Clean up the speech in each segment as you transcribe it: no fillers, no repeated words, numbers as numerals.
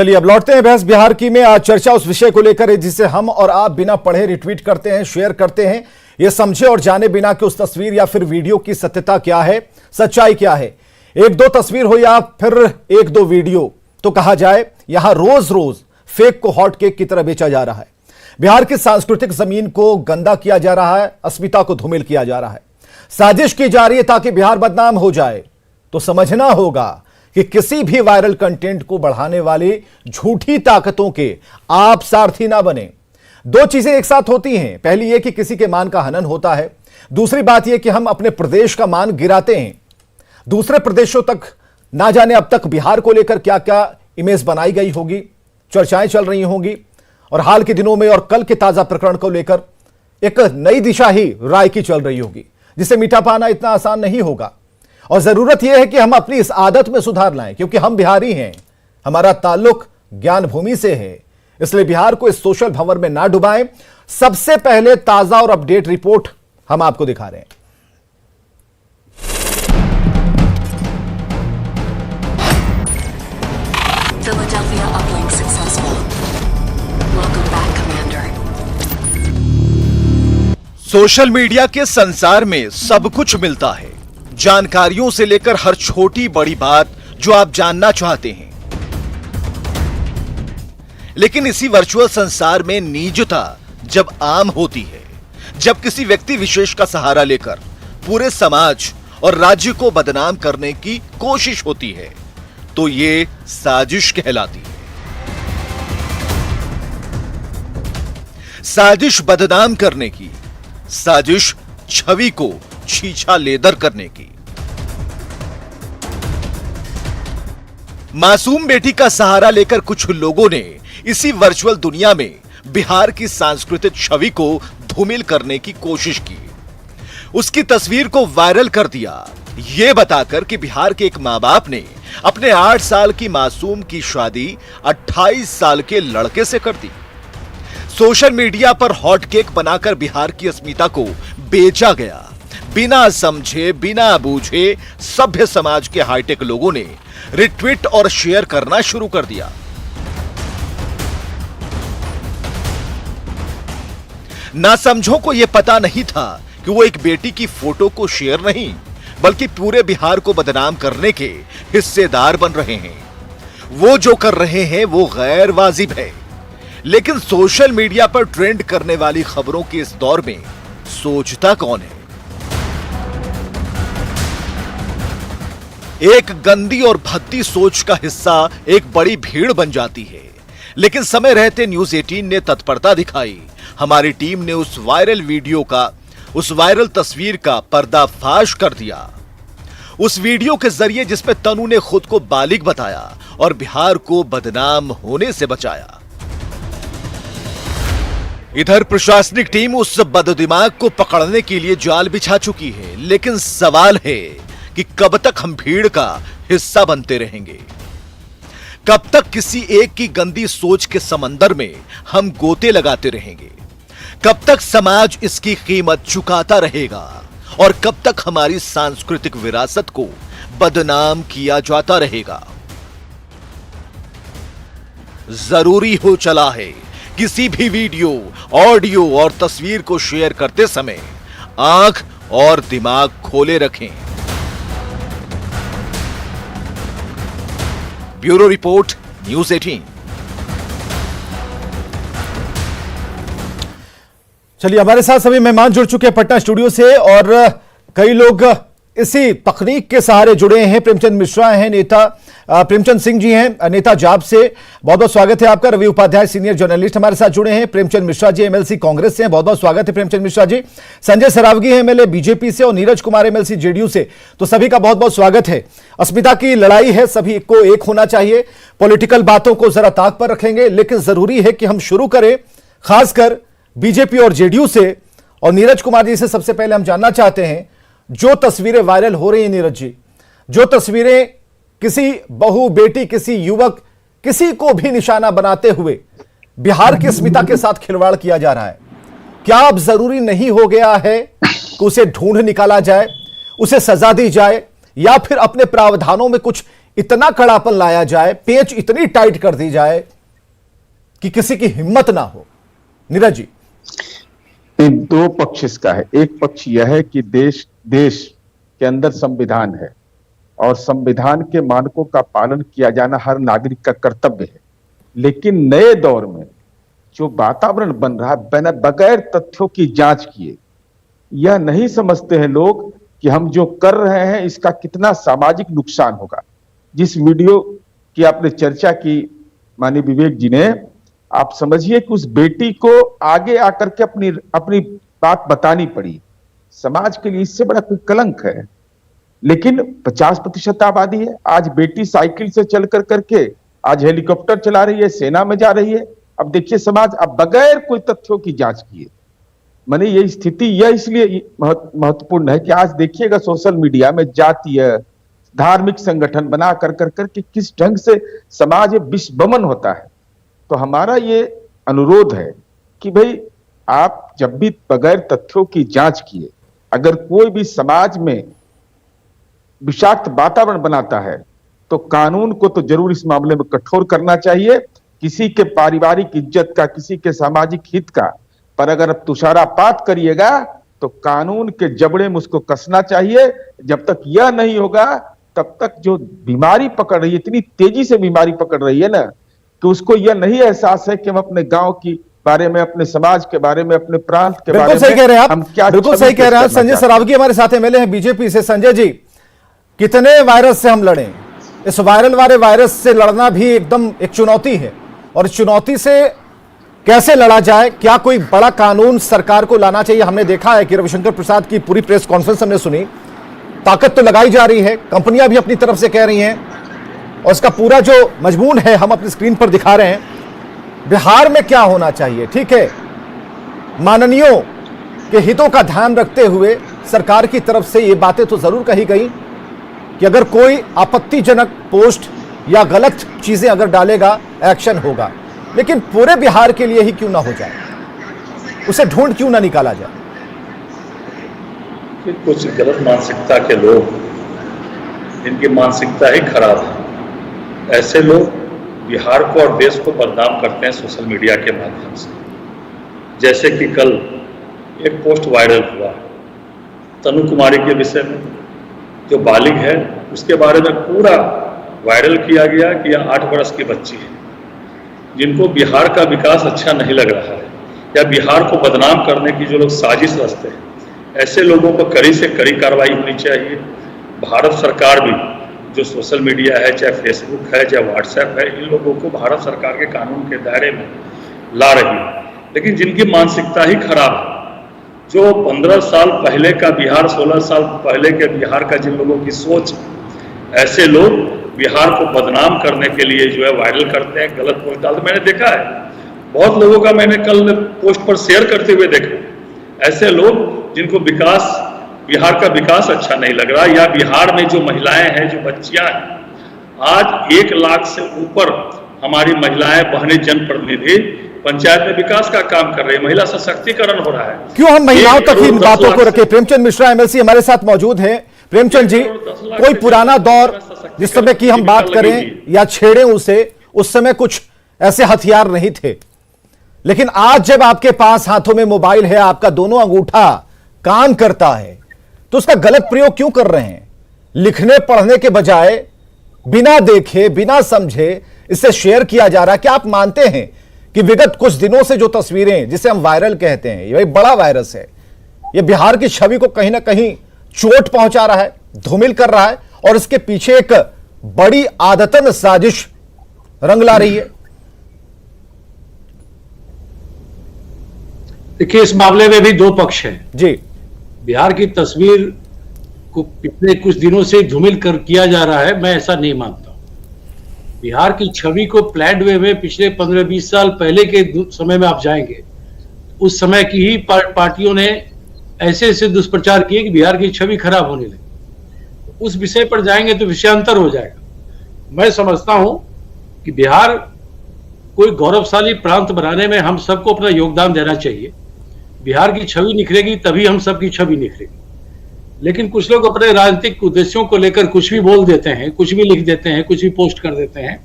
चलिए अब लौटते हैं बहस बिहार की में। आज चर्चा उस विषय को लेकर है जिसे हम और आप बिना पढ़े रिट्वीट करते हैं, शेयर करते हैं, ये समझे और जाने बिना कि उस तस्वीर या फिर वीडियो की सत्यता क्या है, सच्चाई क्या है। एक दो तस्वीर हो या फिर एक दो वीडियो, तो कहा जाए यहां रोज रोज फेक को हॉट केक की तरह बेचा जा रहा है। बिहार की सांस्कृतिक जमीन को गंदा किया जा रहा है, अस्मिता को धूमिल किया जा रहा है, साजिश की जा रही है ताकि बिहार बदनाम हो जाए। तो समझना होगा कि किसी भी वायरल कंटेंट को बढ़ाने वाली झूठी ताकतों के आप सारथी ना बने। दो चीजें एक साथ होती हैं, पहली यह कि किसी के मान का हनन होता है, दूसरी बात यह कि हम अपने प्रदेश का मान गिराते हैं। दूसरे प्रदेशों तक ना जाने अब तक बिहार को लेकर क्या क्या इमेज बनाई गई होगी, चर्चाएं चल रही होंगी और हाल के दिनों में और कल के ताजा प्रकरण को लेकर एक नई दिशा ही राय की चल रही होगी, जिसे मिटा पाना इतना आसान नहीं होगा। और जरूरत यह है कि हम अपनी इस आदत में सुधार लाएं, क्योंकि हम बिहारी हैं, हमारा ताल्लुक ज्ञान भूमि से है, इसलिए बिहार को इस सोशल भंवर में ना डुबाएं। सबसे पहले ताजा और अपडेट रिपोर्ट हम आपको दिखा रहे हैं। Philadelphia uplink successful. Welcome back, Commander. Social media के संसार में सब कुछ मिलता है, जानकारियों से लेकर हर छोटी बड़ी बात जो आप जानना चाहते हैं। लेकिन इसी वर्चुअल संसार में निजता जब आम होती है, जब किसी व्यक्ति विशेष का सहारा लेकर पूरे समाज और राज्य को बदनाम करने की कोशिश होती है, तो ये साजिश कहलाती है। साजिश बदनाम करने की, साजिश छवि को छीछा लेदर करने की। मासूम बेटी का सहारा लेकर कुछ लोगों ने इसी वर्चुअल दुनिया में बिहार की सांस्कृतिक छवि को धूमिल करने की कोशिश की। उसकी तस्वीर को वायरल कर दिया, यह बताकर कि बिहार के एक मां बाप ने अपने 8 साल की मासूम की शादी 28 साल के लड़के से कर दी। सोशल मीडिया पर हॉट केक बनाकर बिहार की अस्मिता को बेचा गया। बिना समझे बिना बूझे सभ्य समाज के हाईटेक लोगों ने रिट्वीट और शेयर करना शुरू कर दिया। नासमझों को यह पता नहीं था कि वो एक बेटी की फोटो को शेयर नहीं बल्कि पूरे बिहार को बदनाम करने के हिस्सेदार बन रहे हैं। वो जो कर रहे हैं वो गैर वाजिब है, लेकिन सोशल मीडिया पर ट्रेंड करने वाली खबरों के इस दौर में सोचता कौन है? एक गंदी और भद्दी सोच का हिस्सा एक बड़ी भीड़ बन जाती है। लेकिन समय रहते न्यूज 18 ने तत्परता दिखाई। हमारी टीम ने उस वायरल वीडियो का, उस वायरल तस्वीर का पर्दाफाश कर दिया। उस वीडियो के जरिए जिसमें तनु ने खुद को बालिग बताया और बिहार को बदनाम होने से बचाया। इधर प्रशासनिक टीम उस बददिमाग को पकड़ने के लिए जाल बिछा चुकी है, लेकिन सवाल है कि कब तक हम भीड़ का हिस्सा बनते रहेंगे? कब तक किसी एक की गंदी सोच के समंदर में हम गोते लगाते रहेंगे? कब तक समाज इसकी कीमत चुकाता रहेगा? और कब तक हमारी सांस्कृतिक विरासत को बदनाम किया जाता रहेगा? जरूरी हो चला है किसी भी वीडियो, ऑडियो और तस्वीर को शेयर करते समय आंख और दिमाग खोले रखें। Bureau report, news 18। चलिए हमारे साथ सभी मेहमान जुड़ चुके हैं पटना स्टूडियो से और कई लोग इसी तकनीक के सहारे जुड़े हैं। प्रेमचंद मिश्रा हैं, नेता प्रेमचंद सिंह जी हैं, नेता जाप से। बहुत बहुत स्वागत है आपका। रवि उपाध्याय सीनियर जर्नलिस्ट हमारे साथ जुड़े हैं। प्रेमचंद मिश्रा जी एमएलसी कांग्रेस से हैं, बहुत बहुत स्वागत है प्रेमचंद मिश्रा जी। संजय सरावगी हैं एमएलए बीजेपी से और नीरज कुमार एमएलसी जेडीयू से। तो सभी का बहुत बहुत स्वागत है। अस्मिता की लड़ाई है, सभी को एक होना चाहिए। पॉलिटिकल बातों को जरा ताक पर रखेंगे, लेकिन जरूरी है कि हम शुरू करें खासकर बीजेपी और जेडीयू से। और नीरज कुमार जी से सबसे पहले हम जानना चाहते हैं, जो तस्वीरें वायरल हो रही हैं नीरज जी, जो तस्वीरें किसी बहू, बेटी, किसी युवक, किसी को भी निशाना बनाते हुए बिहार की अस्मिता के साथ खिलवाड़ किया जा रहा है, क्या अब जरूरी नहीं हो गया है कि उसे ढूंढ निकाला जाए, उसे सजा दी जाए, या फिर अपने प्रावधानों में कुछ इतना कड़ापन लाया जाए, पेच इतनी टाइट कर दी जाए कि किसी की हिम्मत ना हो? नीरज जी, दो पक्ष इसका है। एक पक्ष यह है कि देश के अंदर संविधान है और संविधान के मानकों का पालन किया जाना हर नागरिक का कर्तव्य है। लेकिन नए दौर में जो वातावरण बन रहा है बगैर तथ्यों की जांच किए, यह नहीं समझते हैं लोग कि हम जो कर रहे हैं इसका कितना सामाजिक नुकसान होगा। जिस वीडियो की आपने चर्चा की माननीय विवेक जी ने, आप समझिए कि उस बेटी को आगे आकर के अपनी बात बतानी पड़ी। समाज के लिए इससे बड़ा कोई कलंक है। लेकिन 50% आबादी है। आज बेटी साइकिल से चल करके आज हेलीकॉप्टर चला रही है, सेना में जा रही है। अब देखिए समाज अब बगैर कोई तथ्यों की जांच किए, माने ये स्थिति यह इसलिए महत्वपूर्ण है कि आज देखिएगा सोशल मीडिया में जातीय धार्मिक संगठन बना करके किस ढंग से समाज विषबमन होता है। तो हमारा ये अनुरोध है कि भाई आप जब भी बगैर तथ्यों की जांच किए अगर कोई भी समाज में विषाक्त वातावरण बनाता है तो कानून को तो जरूर इस मामले में कठोर करना चाहिए। किसी के पारिवारिक इज्जत का, किसी के सामाजिक हित का, पर अगर आप तुषारापात करिएगा तो कानून के जबड़े में उसको कसना चाहिए। जब तक यह नहीं होगा तब तक जो बीमारी पकड़ रही है, इतनी तेजी से बीमारी पकड़ रही है ना, कि उसको यह नहीं एहसास है कि हम अपने गांव की बारे में, अपने समाज के बारे में, अपने प्रांत के बारे में बिल्कुल सही कह रहे हैं हम आप, क्या बिल्कुल सही कह रहे हैं। संजय सरावगी हमारे साथ एमएलए हैं बीजेपी से। संजय जी, कितने वायरस से हम लड़ें? इस वायरल वाले वायरस से लड़ना भी एकदम एक चुनौती है, और इस चुनौती से कैसे लड़ा जाए? क्या कोई बड़ा कानून सरकार को लाना चाहिए? हमने देखा है कि रविशंकर प्रसाद की पूरी प्रेस कॉन्फ्रेंस हमने सुनी। ताकत तो लगाई जा रही है, कंपनियां भी अपनी तरफ से कह रही हैं, और इसका पूरा जो मजमून है हम अपनी स्क्रीन पर दिखा रहे हैं। बिहार में क्या होना चाहिए? ठीक है, माननीयों के हितों का ध्यान रखते हुए सरकार की तरफ से ये बातें तो जरूर कही गई कि अगर कोई आपत्तिजनक पोस्ट या गलत चीजें अगर डालेगा एक्शन होगा, लेकिन पूरे बिहार के लिए ही क्यों ना हो जाए? उसे ढूंढ क्यों ना निकाला जाए? कि कुछ गलत मानसिकता के लोग, इनकी मानसिकता ही खराब है, ऐसे लोग बिहार को और देश को बदनाम करते हैं सोशल मीडिया के माध्यम से। जैसे कि कल एक पोस्ट वायरल हुआ तनु कुमारी के विषय में, जो बालिग है, उसके बारे में पूरा वायरल किया गया कि यह 8 वर्ष की बच्ची है। जिनको बिहार का विकास अच्छा नहीं लग रहा है या बिहार को बदनाम करने की जो लोग साजिश रचते हैं, ऐसे लोगों पर कड़ी से कड़ी कार्रवाई होनी चाहिए। भारत सरकार भी जो सोशल मीडिया है, चाहे फेसबुक है, चाहे व्हाट्सएप है, इन लोगों को भारत सरकार के कानून के दायरे में ला रही है। लेकिन जिनकी मानसिकता ही खराब है, जो 15 साल पहले का बिहार, 16 साल पहले के बिहार का जिन लोगों की सोच, ऐसे लोग बिहार को बदनाम करने के लिए जो है वायरल करते हैं, गलत पोस्ट डालते। मैंने देखा है बहुत लोगों का, मैंने कल पोस्ट पर शेयर करते हुए देखा। ऐसे लोग जिनको विकास, बिहार का विकास अच्छा नहीं लग रहा, या बिहार में जो महिलाएं हैं, जो बच्चियां हैं, आज 1 लाख से ऊपर हमारी महिलाएं, बहनें, जनप्रतिनिधि पंचायत में विकास का काम कर रहे हैं, महिला सशक्तिकरण हो रहा है। क्यों हम महिलाओं तक इन बातों को रखें? प्रेमचंद मिश्रा एमएलसी हमारे साथ मौजूद हैं। प्रेमचंद जी, कोई पुराना दौर जिस समय की हम बात करें या छेड़ें उसे, उस समय कुछ ऐसे हथियार नहीं थे, लेकिन आज जब आपके पास हाथों में मोबाइल है, आपका दोनों अंगूठा काम करता है, तो उसका गलत प्रयोग क्यों कर रहे हैं? लिखने पढ़ने के बजाय बिना देखे, बिना समझे इसे शेयर किया जा रहा है। क्या आप मानते हैं कि विगत कुछ दिनों से जो तस्वीरें, जिसे हम वायरल कहते हैं, यह बड़ा वायरस है, यह बिहार की छवि को कहीं ना कहीं चोट पहुंचा रहा है, धूमिल कर रहा है, और इसके पीछे एक बड़ी आदतन साजिश रंग ला रही है? देखिए, इस मामले में भी 2 पक्ष हैं जी। बिहार की तस्वीर को पिछले कुछ दिनों से धूमिल कर किया जा रहा है, मैं ऐसा नहीं मानता। बिहार की छवि को प्लान्ड वे में पिछले 15-20 साल पहले के समय में आप जाएंगे, उस समय की ही पार्टियों ने ऐसे ऐसे दुष्प्रचार किए कि बिहार की छवि खराब होने लगी। उस विषय पर जाएंगे तो विषयांतर हो जाएगा। मैं समझता हूं कि बिहार कोई गौरवशाली प्रांत बनाने में हम सबको अपना योगदान देना चाहिए। बिहार की छवि निखरेगी तभी हम सबकी छवि निखरेगी। लेकिन कुछ लोग अपने राजनीतिक उद्देश्यों को लेकर कुछ भी बोल देते हैं, कुछ भी लिख देते हैं, कुछ भी पोस्ट कर देते हैं।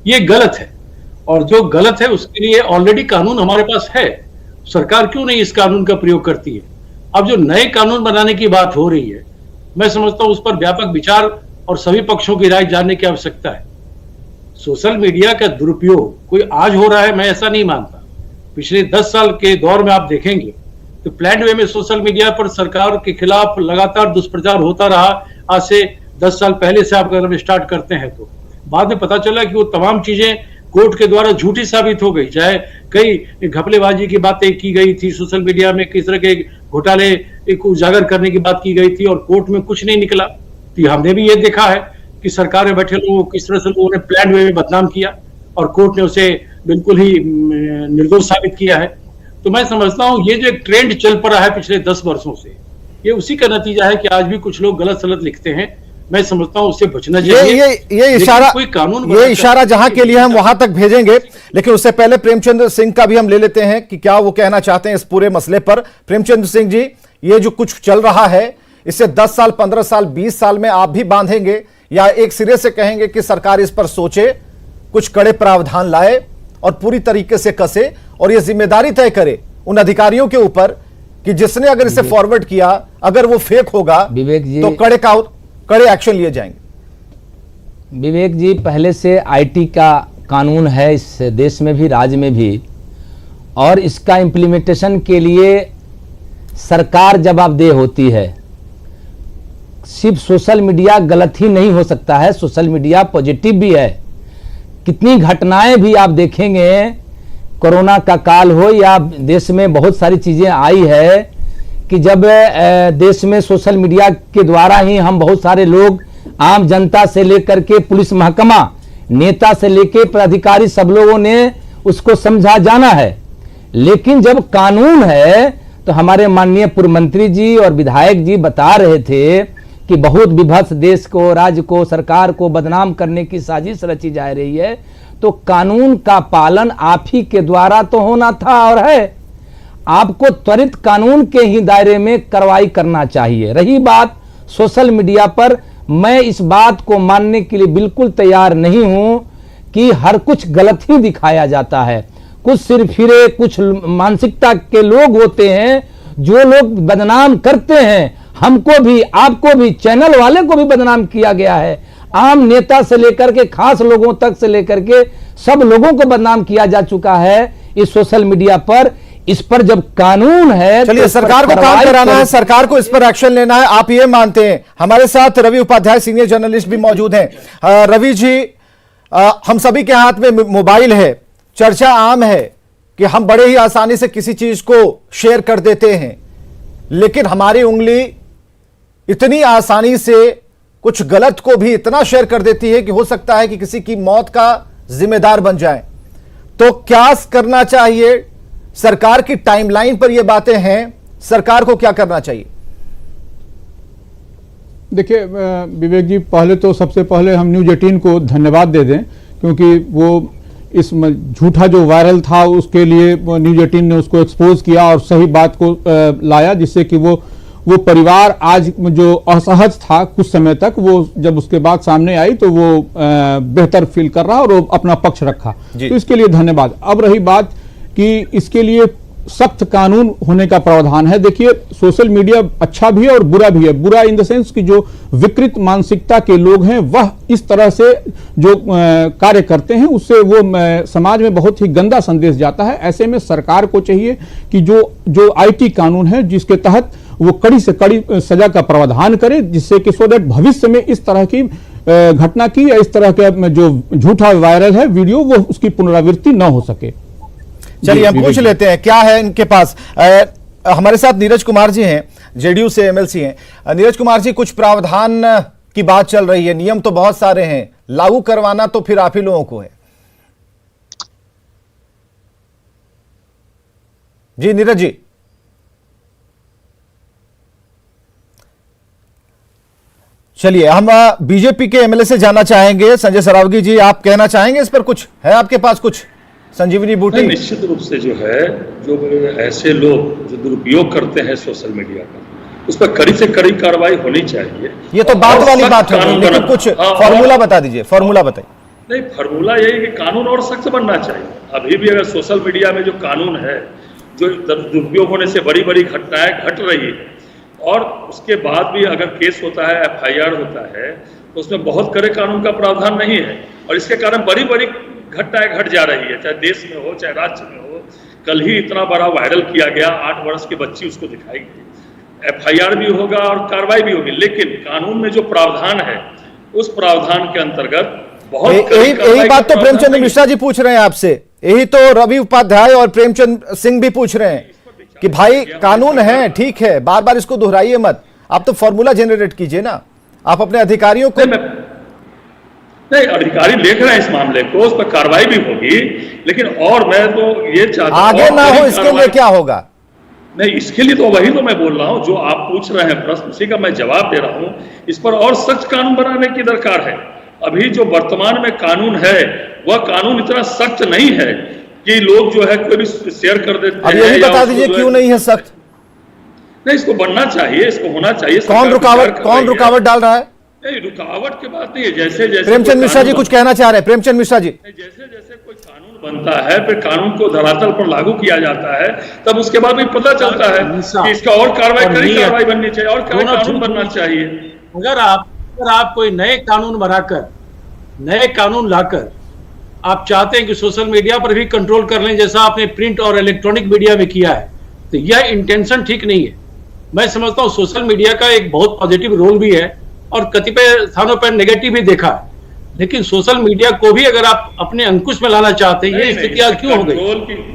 ये गलत है, और जो गलत है उसके लिए ऑलरेडी कानून हमारे पास है। सरकार क्यों नहीं इस कानून का प्रयोग करती है? अब जो नए कानून बनाने की बात हो रही है, मैं समझता हूं उस पर व्यापक विचार और सभी पक्षों की राय जानने की आवश्यकता है। सोशल मीडिया का दुरुपयोग कोई आज हो रहा है, मैं ऐसा नहीं मानता। पिछले 10 साल के दौर में आप देखेंगे तो प्लान्ड वे में सोशल मीडिया पर सरकार के खिलाफ लगातार दुष्प्रचार होता रहा। आज से 10 साल पहले से आप अगर स्टार्ट करते हैं तो बाद में पता चला कि वो तमाम चीजें कोर्ट के द्वारा झूठी साबित हो गई। चाहे कई घपलेबाजी की बातें की गई थी सोशल मीडिया में, किस तरह के घोटाले को उजागर करने की बात की गई थी, और कोर्ट में कुछ नहीं निकला। तो हमने भी ये देखा है कि सरकार में बैठे लोगों को किस तरह से लोगों ने प्लान्ड वे में बदनाम किया और कोर्ट ने उसे बिल्कुल ही निर्दोष साबित किया है। तो मैं समझता हूं ये जो एक ट्रेंड चल पड़ा है पिछले 10 वर्षों से, ये उसी का नतीजा है कि आज भी कुछ लोग गलत सलत लिखते हैं। मैं समझता हूं उससे बचना चाहिए। ये इशारा, कोई कानून, ये इशारा जहां के लिए हम वहां तक भेजेंगे, लेकिन उससे पहले प्रेमचंद सिंह का भी हम ले लेते हैं कि क्या वो कहना चाहते हैं इस पूरे मसले पर। प्रेमचंद सिंह जी, ये जो कुछ चल रहा है इससे 10 साल, 15 साल, 20 साल में आप भी बांधेंगे या एक सिरे से कहेंगे कि सरकार इस पर सोचे, कुछ कड़े प्रावधान लाए और पूरी तरीके से कसे और ये जिम्मेदारी तय करे उन अधिकारियों के ऊपर कि जिसने अगर इसे फॉरवर्ड किया, अगर वो फेक होगा विवेक जी, तो कड़े एक्शन लिए जाएंगे। विवेक जी, पहले से आईटी का कानून है इस देश में भी, राज्य में भी, और इसका इम्प्लीमेंटेशन के लिए सरकार जवाबदेह होती है। सिर्फ सोशल मीडिया गलत ही नहीं हो सकता है, सोशल मीडिया पॉजिटिव भी है। कितनी घटनाएं भी आप देखेंगे, कोरोना का काल हो या देश में बहुत सारी चीजें आई है कि जब देश में सोशल मीडिया के द्वारा ही हम बहुत सारे लोग, आम जनता से लेकर के पुलिस महकमा, नेता से लेकर पदाधिकारी, सब लोगों ने उसको समझा जाना है। लेकिन जब कानून है तो हमारे माननीय पूर्व मंत्री जी और विधायक जी बता रहे थे कि बहुत विभत्स देश को, राज्य को, सरकार को बदनाम करने की साजिश रची जा रही है। तो कानून का पालन आप ही के द्वारा तो होना था और है। आपको त्वरित कानून के ही दायरे में कार्रवाई करना चाहिए। रही बात सोशल मीडिया पर, मैं इस बात को मानने के लिए बिल्कुल तैयार नहीं हूं कि हर कुछ गलत ही दिखाया जाता है। कुछ सिरफिरे, कुछ मानसिकता के लोग होते हैं जो लोग बदनाम करते हैं। हमको भी, आपको भी, चैनल वाले को भी बदनाम किया गया है। आम नेता से लेकर के खास लोगों तक से लेकर के सब लोगों को बदनाम किया जा चुका है इस सोशल मीडिया पर। इस पर जब कानून है, चलिए, सरकार को काम कराना है, सरकार को इस पर एक्शन लेना है, आप ये मानते हैं। हमारे साथ रवि उपाध्याय सीनियर जर्नलिस्ट भी मौजूद हैं। रवि जी, हम सभी के हाथ में मोबाइल है, चर्चा आम है कि हम बड़े ही आसानी से किसी चीज को शेयर कर देते हैं, लेकिन हमारी उंगली इतनी आसानी से कुछ गलत को भी इतना शेयर कर देती है कि हो सकता है कि किसी की मौत का जिम्मेदार बन जाए। तो क्या करना चाहिए? सरकार की टाइमलाइन पर ये बातें हैं, सरकार को क्या करना चाहिए? देखिए विवेक जी, पहले तो सबसे पहले हम न्यूज़ 18 को धन्यवाद दे दें, क्योंकि वो इस झूठा जो वायरल था उसके लिए न्यूज़ 18 ने उसको एक्सपोज किया और सही बात को लाया, जिससे कि वो परिवार आज जो असहज था कुछ समय तक, वो जब उसके बाद सामने आई तो वो बेहतर फील कर रहा और वो अपना पक्ष रखा। तो इसके लिए धन्यवाद। अब रही बात कि इसके लिए सख्त कानून होने का प्रावधान है। देखिए, सोशल मीडिया अच्छा भी है और बुरा भी है। बुरा इन द सेंस कि जो विकृत मानसिकता के लोग हैं वह इस तरह से जो कार्य करते हैं उससे वो समाज में बहुत ही गंदा संदेश जाता है। ऐसे में सरकार को चाहिए कि जो आईटी कानून है जिसके तहत वो कड़ी से कड़ी सजा का प्रावधान करे, जिससे कि सो दैट भविष्य में इस तरह की घटना की या इस तरह के जो झूठा वायरल है वीडियो वो उसकी पुनरावृत्ति न हो सके। चलिए, हम पूछ लेते हैं क्या है इनके पास। हमारे साथ नीरज कुमार जी हैं, जेडीयू से एमएलसी हैं। नीरज कुमार जी, कुछ प्रावधान की बात चल रही है, नियम तो बहुत सारे हैं, लागू करवाना तो फिर आप ही लोगों को है। जी नीरज जी। चलिए, हम बीजेपी के एमएलए से जानना चाहेंगे। संजय सरावगी जी, आप कहना चाहेंगे इस पर? कुछ है आपके पास कुछ? संजीवनी बूटी। निश्चित रूप से जो है, जो ऐसे लोग जो दुरुपयोग करते हैं सोशल मीडिया का, उस पर कड़ी से कड़ी कार्रवाई होनी चाहिए। ये तो बात और वाली सख्त बात है, कानून लेकिन बना- कुछ हाँ, फॉर्मूला बता दीजिए, फॉर्मूला बताइए। नहीं, फार्मूला यही कि कानून और सख्त बनना चाहिए। अभी भी अगर सोशल मीडिया में जो कानून है, जो दुरुपयोग होने से बड़ी बड़ी घटनाएं घट रही है, और उसके बाद भी अगर केस होता है, FIR होता है, तो उसमें बहुत कड़े कानून का प्रावधान नहीं है, और इसके कारण बड़ी बड़ी घटनाएं घट जा रही है, चाहे देश में हो चाहे राज्य में हो। कल ही इतना बड़ा वायरल किया गया, 8 वर्ष की बच्ची उसको दिखाई गई। FIR भी होगा और कार्रवाई भी होगी, लेकिन कानून में जो प्रावधान है उस प्रावधान के अंतर्गत बहुत यही बात तो प्रेमचंद मिश्रा जी पूछ रहे हैं आपसे, यही तो रवि उपाध्याय और प्रेमचंद सिंह भी पूछ रहे हैं कि भाई कानून है, ठीक है, बार बार इसको दोहराइए मत, आप तो फॉर्मूला जनरेट कीजिए ना, आप अपने अधिकारियों को। नहीं, अधिकारी देख रहे हैं इस मामले को, उस पर कार्रवाई भी होगी, लेकिन और मैं तो ये चाहता हूं आगे ना हो इसके लिए क्या होगा? नहीं, इसके लिए तो वही तो मैं बोल रहा हूं, जो आप पूछ रहे हैं प्रश्न, उसी का मैं जवाब दे रहा हूं। इस पर और सख्त कानून बनाने की दरकार है। अभी जो वर्तमान में कानून है वह कानून इतना सख्त नहीं है कि लोग जो है कोई भी शेयर कर देते हैं। अब ये भी बता दीजिए क्यों नहीं है सख्त? नहीं, इसको बनना चाहिए, इसको होना चाहिए। कौन रुकावट डाल रहा है? नहीं, रुकावट की बात नहीं है। जैसे जैसे प्रेमचंद मिश्रा जी कुछ कहना चाह रहे हैं, प्रेमचंद मिश्रा जी। जैसे जैसे कोई कानून बनता है, फिर कानून को धरातल पर लागू किया जाता है, तब उसके बाद भी पता चलता है कि इसका और कार्रवाई बननी चाहिए, और कानून बनना चाहिए। अगर आप कोई नए कानून लाकर आप चाहते हैं कि सोशल मीडिया पर भी कंट्रोल कर लें, जैसा आपने प्रिंट और इलेक्ट्रॉनिक मीडिया में किया है, तो यह इंटेंशन ठीक नहीं है। मैं समझता हूं सोशल मीडिया का एक बहुत पॉजिटिव रोल भी है और कतिपय स्थानों पर नेगेटिव भी देखा है, लेकिन सोशल मीडिया को भी अगर आप अपने अंकुश में लाना चाहते हैं, ये स्थितियां क्यों हो गई?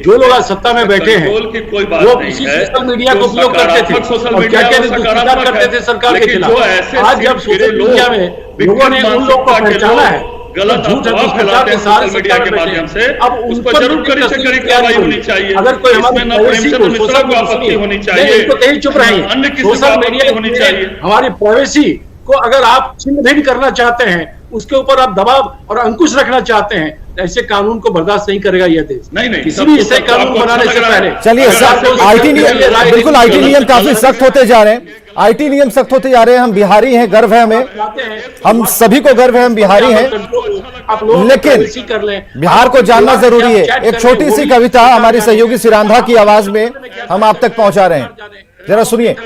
जो लोग आज सत्ता में बैठे हैं वो इसी सोशल मीडिया को उपयोग करते थे और क्या क्या दुष्प्रचार करते थे सरकार के खिलाफ। आज जब सोशल मीडिया में लोगों ने उन लोगों को पहचाना है, गलत अफवाह फैलाते हैं सोशल मीडिया के माध्यम से, अब उस पर जरूर कड़ी से कड़ी कार्रवाई होनी चाहिए। अगर कोई इसमें ना प्रेमचंद मिश्रा को आपत्ति होनी चाहिए, चुप रहिए, अन्य किसी सोशल को मीडिया होनी चाहिए। हमारी प्राइवेसी को अगर आप छिन्न भिन्न करना चाहते हैं, उसके ऊपर आप दबाव और अंकुश रखना चाहते हैं, ऐसे कानून को बर्दाश्त नहीं करेगा यह देश। नहीं, किसी भी ऐसे कानून बनाने से पहले चलिए, आईटी नियम, बिल्कुल आईटी नियम काफी सख्त होते जा रहे हैं, आईटी नियम सख्त होते जा रहे हैं। हम बिहारी हैं, गर्व है हमें, हम सभी को गर्व है, हम बिहारी हैं, लेकिन बिहार को जानना जरूरी है। एक छोटी सी कविता हमारी सहयोगी सिरांधा की आवाज में हम आप तक पहुंचा रहे हैं, जरा सुनिए।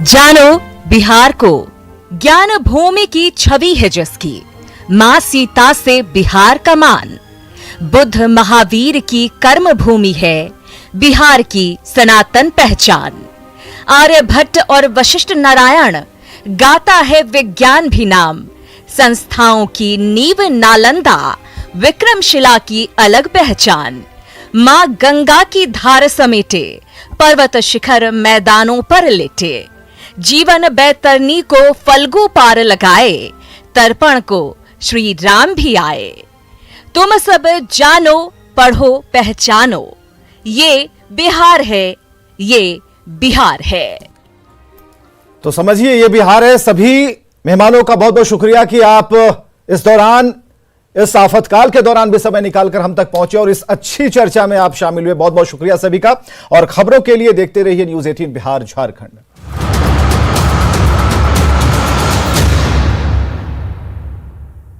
जानो बिहार को, ज्ञान भूमि की छवि है जिसकी, मां सीता से बिहार का मान। बुद्ध महावीर की कर्म भूमि है बिहार की सनातन पहचान। आर्यभट्ट और वशिष्ठ नारायण गाता है विज्ञान भी नाम। संस्थाओं की नींव नालंदा, विक्रमशिला की अलग पहचान। मां गंगा की धार समेटे, पर्वत शिखर मैदानों पर लेटे। जीवन बैतरनी को फल्गु पार लगाए, तर्पण को श्री राम भी आए। तुम सब जानो पढ़ो पहचानो, ये बिहार है, ये बिहार है। तो समझिए ये बिहार है। सभी मेहमानों का बहुत बहुत शुक्रिया कि आप इस दौरान, इस आफतकाल के दौरान भी समय निकालकर हम तक पहुंचे और इस अच्छी चर्चा में आप शामिल हुए। बहुत बहुत शुक्रिया सभी का, और खबरों के लिए देखते रहिए न्यूज़ 18 बिहार झारखंड।